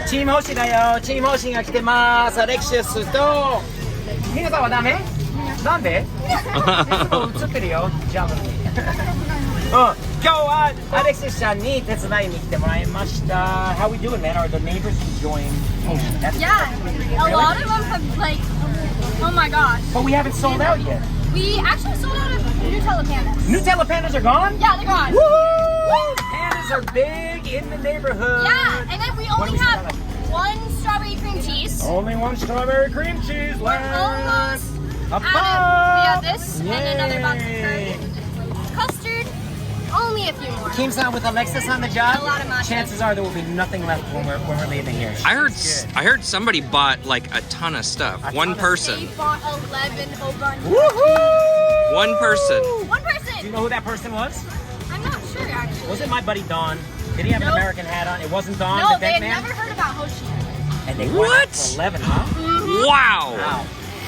チーム星だよ。チーム星が来てます。アレクシスとミナさんはダメ？なんで？映ってるよ。ジャムに。今日はアレクシスちゃんに手伝いに来てもらいました。How we doing, man? Are the neighbors enjoying? Yeah, a lot of them have like, oh my gosh. But we haven't sold out yet. We actually sold out of Nutella pandas. Nutella pandas are gone? Yeah, they're gone. Woohoo! Pandas are big in the neighborhood. Yeah, and then we only have one strawberry cream cheese. Only one strawberry cream cheese We're left. almost out of, we have this and another box of curd. Custard, only a few more. Team's with Alexis on the job. A lot of matcha. Chances are there will be nothing left when we're leaving here. I heard somebody bought like a ton of stuff. One person. They bought 11 Oban. Woohoo! One person. One Do person. you know who that person was? I'm not sure actually. Was it my buddy Don? Did he have an American hat on? It wasn't Don, No, the they dead had man? never heard about Hoshi. And they What? went for 11, huh? Wow. Wow.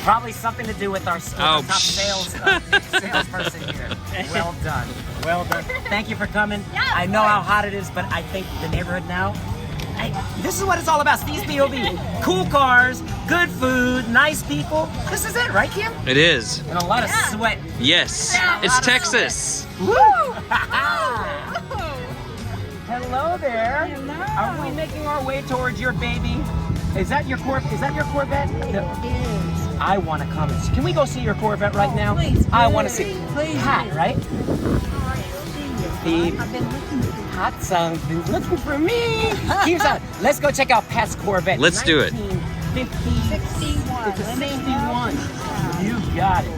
Probably something to do with our top salesperson here. Well done. Well done. Thank you for coming. Yeah, of I know course. how hot it is, but I think the neighborhood now, this is what it's all about. Steve's POV. Cool cars, good food, nice people. This is it, right, Kim? It is. And a lot of sweat. Yes. Yeah. It's Texas. Woo! Oh. Hello there. Hello. Are we making our way towards your baby? Is that your Corvette? It is. I want to come. Can we go see your Corvette right now? Please. I want to see. Please. Pat, right? Steve. I've been looking for you. Pat's been looking for me. Here's let's go check out Pat's Corvette. Let's do it. 61. It's a Let me 61. help You got it.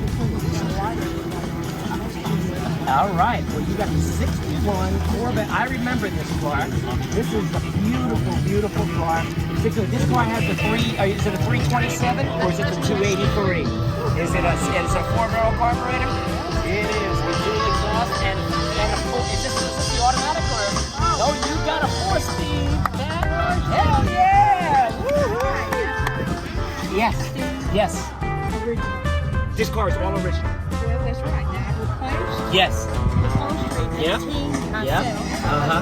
All right. Well, you got the 61 Corvette. I remember this car. This is a beautiful, beautiful car. This car has the is it a 327 or is it the 283? Is it a 4-barrel carburetor? It is with dual exhaust and a full. Is this the automatic or? Oh, you got a 4-speed. Hell yeah! Woo-hoo! Yes. Yes. This car is all original. Well, that's right. Now I replaced Yes. upholstery Yep. 19 myself. Yep. Uh-huh.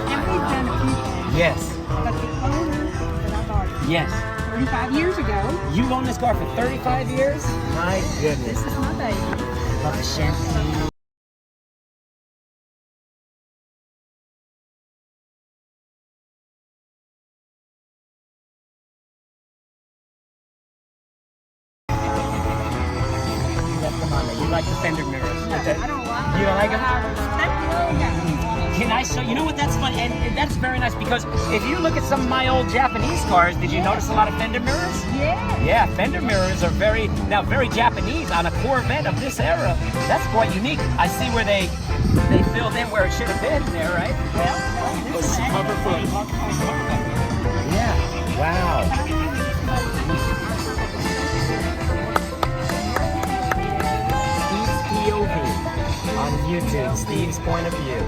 And we've done a few things. Yes. But the owner that I bought it Yes. 35 years ago, You owned this car for 35 years? My goodness. this is my baby. Love the champagne. You like the fender mirrors? I don't like You don't like them? it. Can I show you? Know what? That's fun, and that's very nice because if you look at some of my old Japanese cars, did you notice a lot of fender mirrors? Yeah. Yeah, fender mirrors are very Japanese on a Corvette of this era. That's quite unique. I see where they filled in where it should have been there, right? Well, this is Cover for yeah. Wow. Steve's POV on YouTube. Steve's point of view.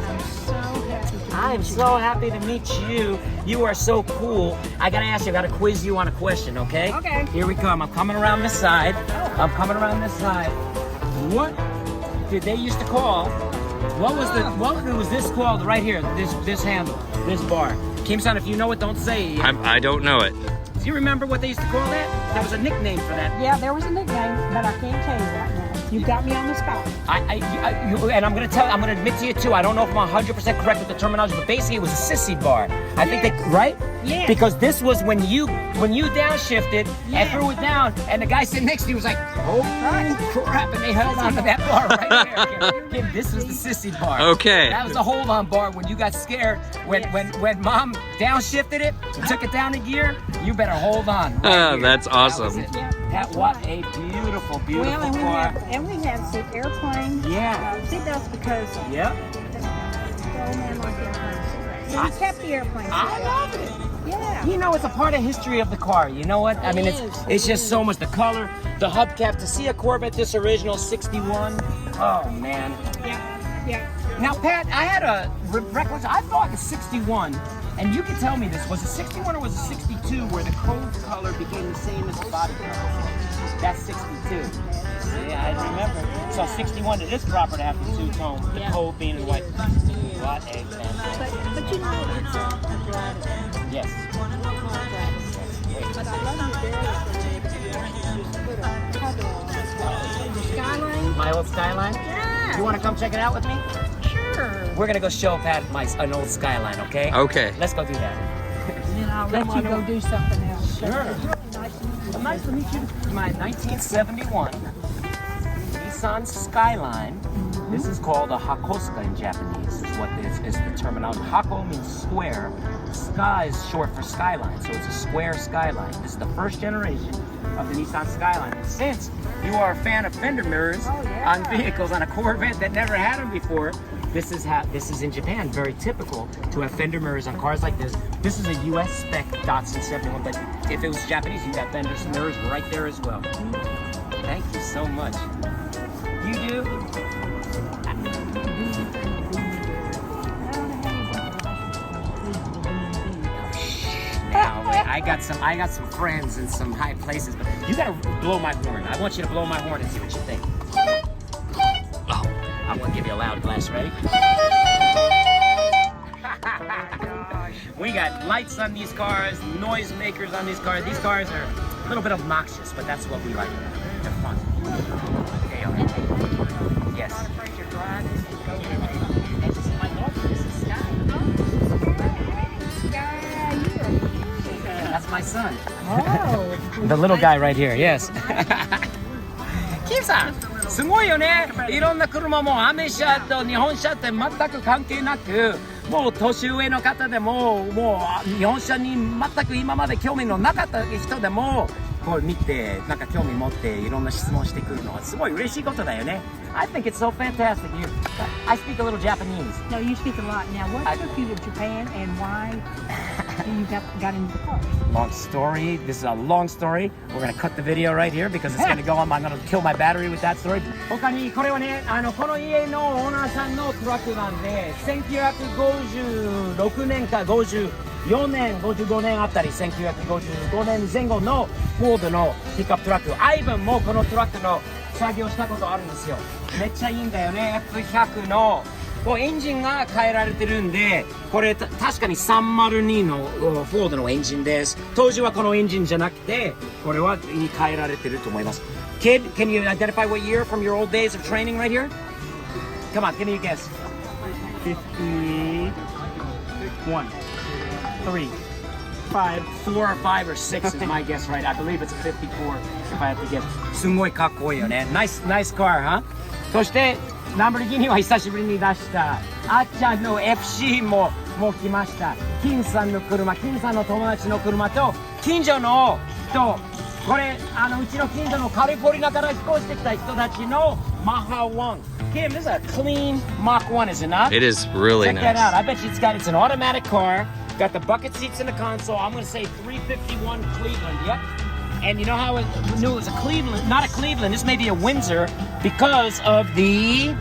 I'm so happy to meet you. You are so cool. I gotta ask you, I gotta quiz you on a question, okay? Okay. Here we come. I'm coming around this side. What did they used to call? What was this called right here? This handle, this bar. Kim-san, if you know it, don't say. I don't know it. Do you remember what they used to call that? There was a nickname for that. Yeah, there was a nickname, but I can't tell you right now. You got me on the spot. And I'm gonna admit to you too. I don't know if I'm 100% correct with the terminology, but basically it was a sissy bar. I think they right. Yeah. Because this was when you downshifted and threw it down, and the guy sitting next to you was like, "Oh crap!" and they held on to that bar right there. Kim, this was the sissy bar. Okay. That was the hold-on bar when you got scared. When mom downshifted it, and took it down a gear. You better hold on. Right here. That's awesome. What a beautiful, beautiful Well, car. and we had some airplane. Yeah. Seatbelts because Yep. the old man liked airplanes. So we kept the airplane. I love it. Yeah. You know, it's a part of history of the car. You know what? I mean, it's just so much. The color, the hubcap. To see a Corvette this original 61. Oh man. Yeah. Now, Pat, I had a recollection. I thought the 61, and you can tell me this, was a 61 or was a 62 where the code color became the same as the body color? That's 62. See, I remember. So 61 to this proper to have the two-tone, the code being in white. What a fantastic. But you know, it's a Yes. But I love your barrels. Just put a cover on the skyline. My old skyline? Yeah. You want to come check it out with me? Sure. We're going to go show Pat an old skyline, okay? Okay. Let's go do that. And then I'll let you go do something else. Sure. Well, nice to meet you. My 1971 Nissan Skyline. This is called a Hakosuka in Japanese, is what is the terminology. Hako means square. Sky is short for skyline, so it's a square skyline. This is the first generation of the Nissan Skyline. And since you are a fan of fender mirrors on vehicles on a Corvette that never had them before, this is in Japan very typical to have fender mirrors on cars like this. This is a US spec Datsun 71, but if it was Japanese, you'd have fender mirrors right there as well. Thank you so much. You do? Now, I got some friends in some high places, but you gotta blow my horn. I want you to blow my horn and see what you think. Oh, I'm gonna give you a loud blast. Ready? We got lights on these cars, noise makers on these cars. These cars are a little bit obnoxious, but that's what we like. They're fun. Okay, all right. Yes. That's my son. Oh. The little guy right here, yes. キムさん、すごいよね。いろんな車もアメ車と日本車って全く関係なく、もう年上の方でも、もう日本車に全く今まで興味のなかった人でも、こう見て、なんか興味持っていろんな質問してくるのはすごい嬉しいことだよね。I think it's so fantastic. I speak a little Japanese. No, you speak a lot. Now, what took you to Japan and why you got into the car? Long story. This is a long story. We're going to cut the video right here because it's going to go on. I'm going to kill my battery with that story. 他にこれはね、この家のオーナーさんのトラックなんで、1956年か54年、55年あたり、1955年前後のフォードのピックアップトラック。アイバンもこのトラックの作業したことあるんですよ。めっちゃいいんだよね。F100 のこうエンジンが変えられてるんで、これ確かに302のフォードのエンジンです。当時はこのエンジンじゃなくて、これは変えられてると思います。Kid, can you identify what year from your old days of training right here? Come on, give me a guess. 51, 3, 5, 4 or 5 or 6 is my guess, right? I believe it's a 54 if I have to guess. すごいかっこいいよね。Nice car, huh? そしてランボルギーニは久しぶりに出したあっちゃんの FC も来ました。金さんの車、金さんの友達の車と近所の人、これうちの近所のカリフォルニアから飛行してきた人たちのマハ1。Kim, this is a clean Mach 1, is it not? It is really Check that out. nice. I bet you it's an automatic car. Got the bucket seats in the console. I'm going to say 351 Cleveland. Yep. And you know how I knew it was a Cleveland? Not a Cleveland. This may be a Windsor because of the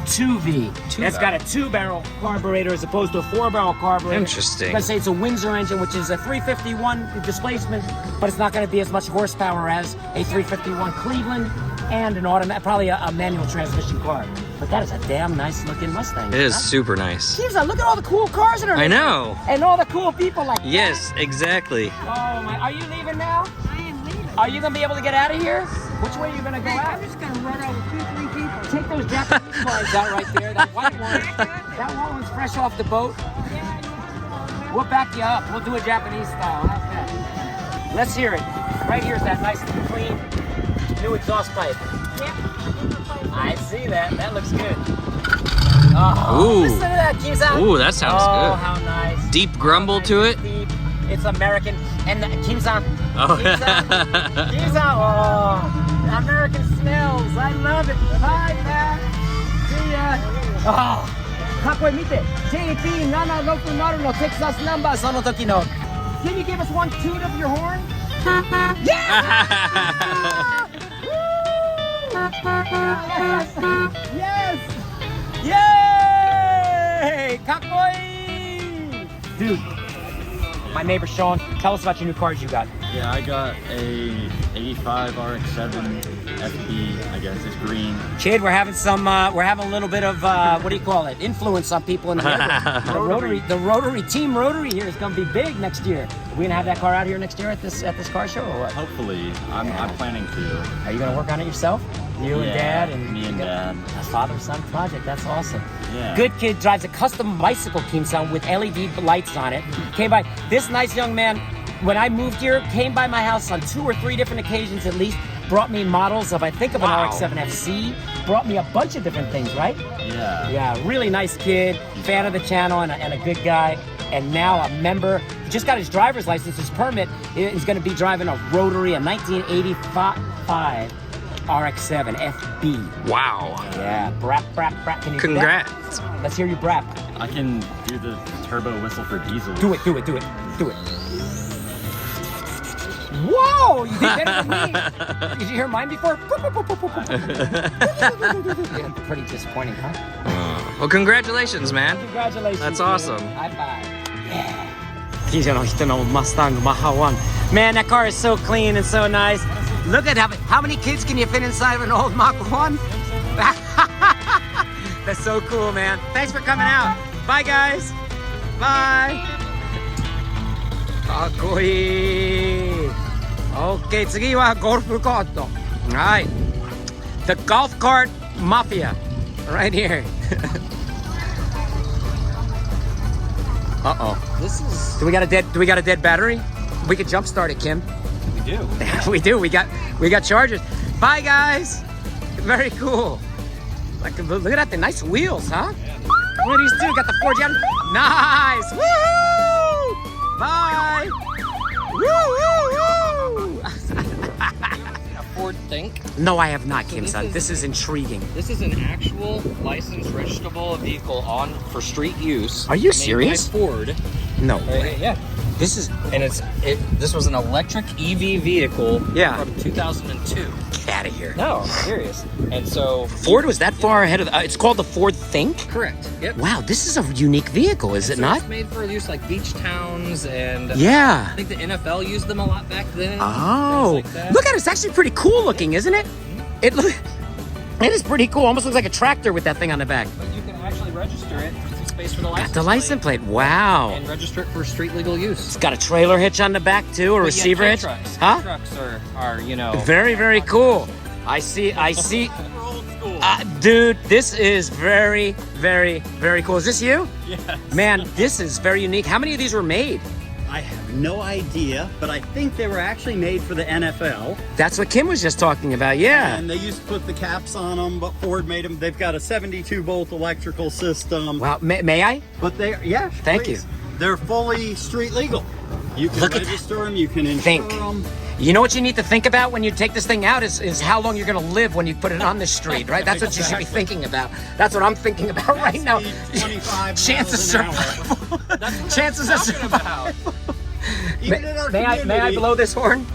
2V. It's got a 2-barrel carburetor as opposed to a 4-barrel carburetor. Interesting. I'm going to say it's a Windsor engine, which is a 351 displacement, but it's not going to be as much horsepower as a 351 Cleveland and an automatic, probably a manual transmission car. But that is a damn nice looking Mustang. It is super nice. Keeps on, look at all the cool cars in our I know. and all the cool people like Yes, exactly. that. Oh my, are you leaving now? I am leaving. Are you gonna be able to get out of here? Which way are you gonna go out? I'm just going to run over 2-3 people. Take those Japanese flags out right there. That white one. That one was fresh off the boat. We'll back you up. We'll do a Japanese style. How's that? Let's hear it. Right here's that nice clean new exhaust pipe. I see that. That looks good. Oh, Ooh. listen to that, Kim-san. Ooh, that sounds oh, good. How nice. Deep grumble to it. Deep. It's American. And Kim-san. Oh. Kim-san. Oh, American smells. I love it. Bye, Pat. See ya. Oh, かっこいい見て。JP760 のテキサスナンバーその時の。Can you give us one toot of your horn? Yeah! Yes! Yay! かっこいい! Dude, my neighbor Sean, tell us about your new cars you got. Yeah, I got a 85 RX-7 FB, I guess, is green. Kid, we're having a little bit of what do you call it? Influence on people in the neighborhood. the Rotary Team Rotary here is going to be big next year. Are we gonna have that car out here next year at this car show or what? Hopefully, I'm planning to. Are you gonna work on it yourself? You and Dad and me and Dad. A father-son project. That's awesome. Yeah. Good kid drives a custom bicycle, Kim-san, with LED lights on it. Came by this nice young man when I moved here. Came by my house on 2 or 3 different occasions at least. Brought me models of I think of an RX-7 FC. Brought me a bunch of different things, right? Yeah. Yeah, really nice kid, fan of the channel, and a good guy. And now a member. Just got his driver's license, his permit. He's going to be driving a Rotary, a 1985 RX-7 FB. Wow. Yeah, brap. Can you Congrats. do that? Let's hear you brap. I can do the turbo whistle for diesel. Do it. Whoa! You did better than me. Did you hear mine before? Yeah, pretty disappointing, huh? Well, congratulations, man. Congratulations. That's dude. awesome. High five. Yeah. 近所の人の Mustang Maha 1. Man, that car is so clean and so nice. Look at how many kids can you fit inside of an old Mach 1? That's so cool, man. Thanks for coming out. Bye, guys. Bye. かっこいい。OK、次はゴルフカート。はい。The golf cart mafia. Right here. Uh-oh. This is. Do we got a dead battery? We could jump start it, Kim. We do. We do. We got chargers. Bye, guys. Very cool. Like, look at that. The nice wheels, huh? What are these two? Got the Ford Jet. Nice. Woo! Bye. Woo! Ford Think. No, I have not, Kim-san. This is intriguing. This is an actual licensed registrable vehicle for street use. Are you serious? Made by Ford. No way. Yeah. This is. And this was an electric EV vehicle Yeah. from 2002. Get out of here. No, I'm serious. And so Ford was that far ahead of. It's called the Ford Think. correct. Yep. Wow, this is a unique vehicle, is it So not? It's made for use like beach towns and Yeah. I think the NFL used them a lot back then. Oh, things like that. look at it. It's actually pretty cool looking, isn't it? It is pretty cool. Almost looks like a tractor with that thing on the back. But you can actually register it. There's some space for the license Got the license plate. Wow. and register it for street legal use. It's got a trailer hitch on the back too, a receiver hitch. Trucks. Huh? Trucks are Very, very cool. I see. Dude, this is very, very, very cool. Is this you? Yes. Man, this is very unique. How many of these were made? I have no idea, but I think they were actually made for the NFL. That's what Kim was just talking about. Yeah. And they used to put the caps on them, but Ford made them. They've got a 72-volt electrical system. Wow. May I? But yeah, Thank please. you. They're fully street legal. You can Look at register them, you can insure Think. them. You know what you need to think about when you take this thing out is how long you're going to live when you put it on the street, right? That's what you should be thinking about. That's what I'm thinking about right now. Speed 25 Chances miles an hour. survival. Chances of survival. Even in our May I community, blow this horn?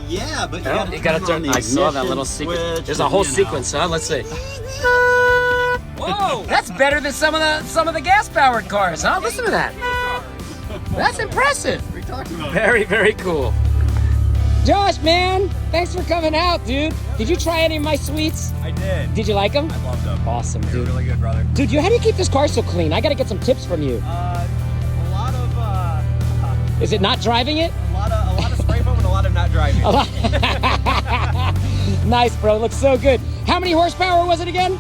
yeah, but Oh, you gotta turn. I saw that little sequence. There's a whole sequence, huh? Let's see. Whoa, that's better than some of the gas-powered cars, huh? Listen to that. That's impressive. What are you talking about? Very, very cool. Josh, man, thanks for coming out, dude. Did you try any of my sweets? I did. Did you like them? I loved them. Awesome, dude. Really good, brother. Dude, how do you keep this car so clean? I gotta get some tips from you. A lot of Is it not driving it? a lot of spray foam and a lot of not driving. A lot. Nice, bro. Looks so good. How many horsepower was it again?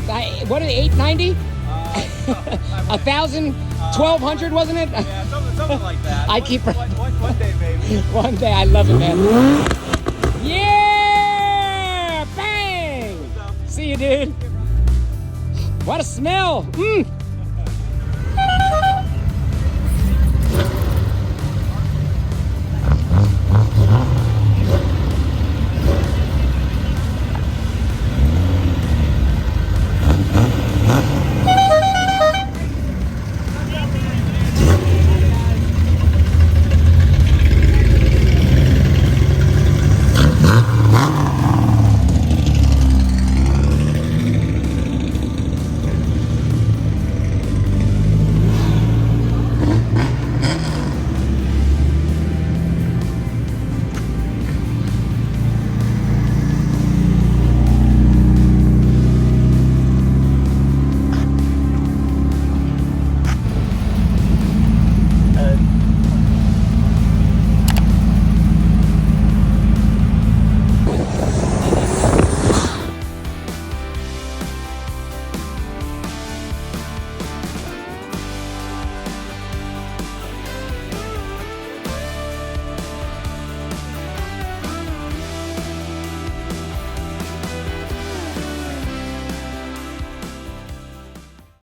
550. What are they, 890? 1,000, 1,200, wasn't it? Yeah, something like that. I keep- one day, baby. One day. I love it, man. Yeah! Bang! See you, dude. What a smell.